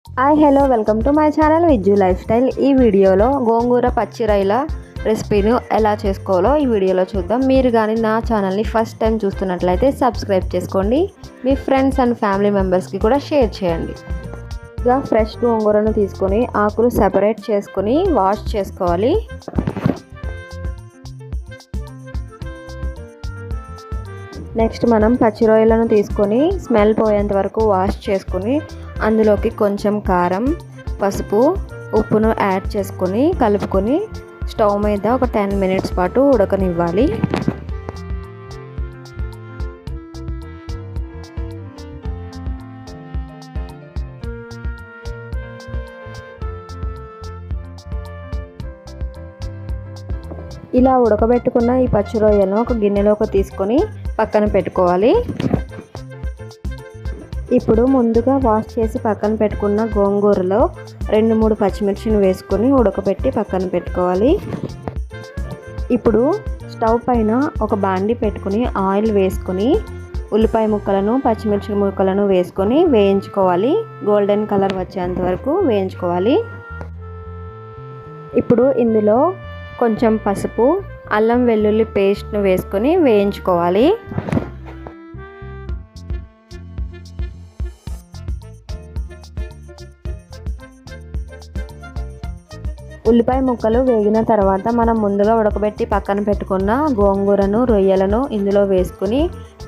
Hi hello welcome to my channel Vijju life style. ఈ వీడియోలో గోంగూర పచ్చి రొయ్యల రెసిపీని ఎలా చేసుకోవాలో ఈ వీడియోలో చూద్దాం. మీరు కానీ నా ఛానల్ని ఫస్ట్ టైం చూస్తున్నట్లయితే సబ్స్క్రైబ్ చేసుకోండి. మీ ఫ్రెండ్స్ అండ్ ఫ్యామిలీ మెంబర్స్కి కూడా షేర్ చేయండి. ఇక ఫ్రెష్ గోంగూరను తీసుకొని ఆకులు సెపరేట్ చేసుకొని వాష్ చేసుకోవాలి. నెక్స్ట్ మనం పచ్చి రొయ్యలను తీసుకొని స్మెల్ పోయేంత వరకు వాష్ చేసుకొని అందులోకి కొంచెం కారం, పసుపు, ఉప్పును యాడ్ చేసుకొని కలుపుకొని స్టవ్ మీద ఒక 10 మినిట్స్ పాటు ఉడకనివ్వాలి. ఇలా ఉడకబెట్టుకున్న ఈ పచ్చి రొయ్యలను ఒక గిన్నెలోకి తీసుకొని పక్కన పెట్టుకోవాలి. ఇప్పుడు ముందుగా వాష్ చేసి పక్కన పెట్టుకున్న గోంగూరలో 2-3 పచ్చిమిర్చిని వేసుకొని ఉడకబెట్టి పక్కన పెట్టుకోవాలి. ఇప్పుడు స్టవ్ పైన ఒక బాండి పెట్టుకుని ఆయిల్ వేసుకొని ఉల్లిపాయ ముక్కలను, పచ్చిమిర్చి ముక్కలను వేసుకొని వేయించుకోవాలి. గోల్డెన్ కలర్ వచ్చేంత వరకు వేయించుకోవాలి. ఇప్పుడు ఇందులో కొంచెం పసుపు, అల్లం వెల్లుల్లి పేస్ట్ను వేసుకొని వేయించుకోవాలి. ఉల్లిపాయ ముక్కలు వేగిన తర్వాత మనం ముందుగా ఉడకబెట్టి పక్కన పెట్టుకున్న గోంగూరను, రొయ్యలను ఇందులో వేసుకొని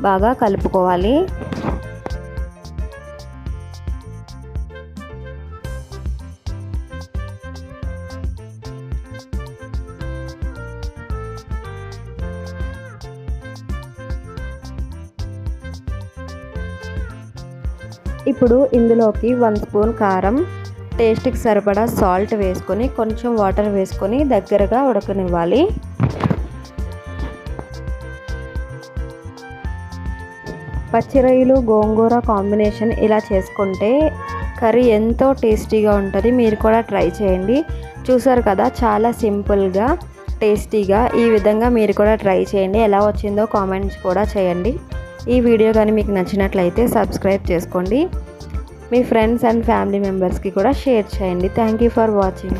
బాగా కలుపుకోవాలి. ఇప్పుడు ఇందులోకి 1 స్పూన్ కారం, టేస్ట్కి సరిపడా సాల్ట్ వేసుకొని కొంచెం వాటర్ వేసుకొని దగ్గరగా ఉడకనివ్వాలి. పచ్చి రొయ్యలు గోంగూర కాంబినేషన్ ఇలా చేసుకుంటే కర్రీ ఎంతో టేస్టీగా ఉంటుంది. మీరు కూడా ట్రై చేయండి. చూసారు కదా, చాలా సింపుల్గా టేస్టీగా ఈ విధంగా మీరు కూడా ట్రై చేయండి. ఎలా వచ్చిందో కామెంట్స్ కూడా చేయండి. ఈ వీడియో కానీ మీకు నచ్చినట్లయితే సబ్స్క్రైబ్ చేసుకోండి. మీ ఫ్రెండ్స్ అండ్ ఫ్యామిలీ మెంబర్స్కి కూడా షేర్ చేయండి. Thank you for watching.